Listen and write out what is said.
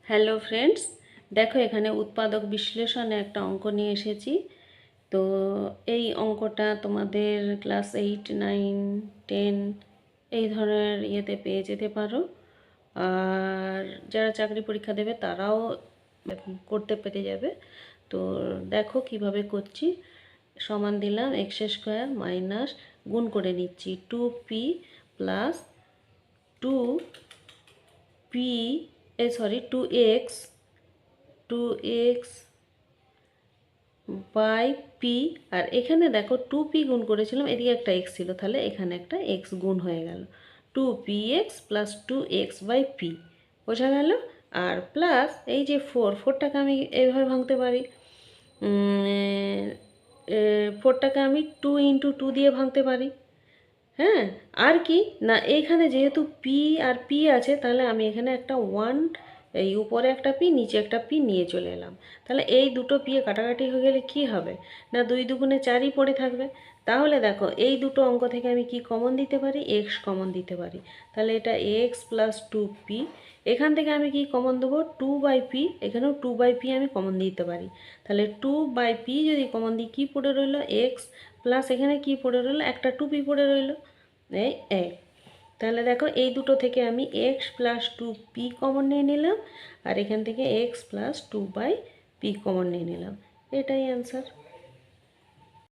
Hello friends, দেখো এখানে উৎপাদক বিশ্লেষণে একটা অঙ্ক নিয়ে এসেছি। তো এই অঙ্কটা তোমাদের ক্লাস 8, 9, 10 এই ধরনের ইয়েতে পেয়ে যেতে পারো। আর যারা চাকরি পরীক্ষা দেবে তারাও করতে পেরে যাবে। তো দেখো কিভাবে করছি। সমান দিলাম এক্স স্কোয়ার মাইনাস গুণ করে নিচ্ছি 2p plus 2p 2x 2x by P. আর এখানে দেখো 2p গুণ করেছিলাম, এদিকে একটা এক্স ছিল, তাহলে এখানে একটা এক্স গুণ হয়ে গেল। 2px plus 2x by P, বোঝা গেল। আর প্লাস এই যে ফোরটাকে আমি এইভাবে ভাঙতে পারি। 4টাকে আমি 2 × 2 দিয়ে ভাঙতে পারি। হ্যাঁ, আর কি না, এইখানে যেহেতু পি আর পি আছে, তাহলে আমি এখানে একটা 1, এই উপরে একটা পি নিচে একটা পি নিয়ে চলে এলাম। তাহলে এই দুটো পি কাটাকাটি হয়ে গেলে কি হবে না, 2 দুগুণে 4ই পড়ে থাকবে। তাহলে দেখো এই দুটো অঙ্ক থেকে আমি কি কমন দিতে পারি, এক্স কমন দিতে পারি। তাহলে এটা এক্স প্লাস 2p। এখান থেকে আমি কি কমন দেবো, 2/p, এখানেও 2/p আমি কমন দিতে পারি। তাহলে 2/p যদি কমন দিই, কী পড়ে রইলো, এক্স প্লাস এখানে কি পড়ে রইলো, একটা 2p পড়ে রইলো, এই এক। তাহলে দেখো এই দুটো থেকে আমি এক্স প্লাস 2p কমন নিয়ে নিলাম, আর এখান থেকে এক্স প্লাস 2/p কমন নিয়ে নিলাম। এটাই অ্যান্সার।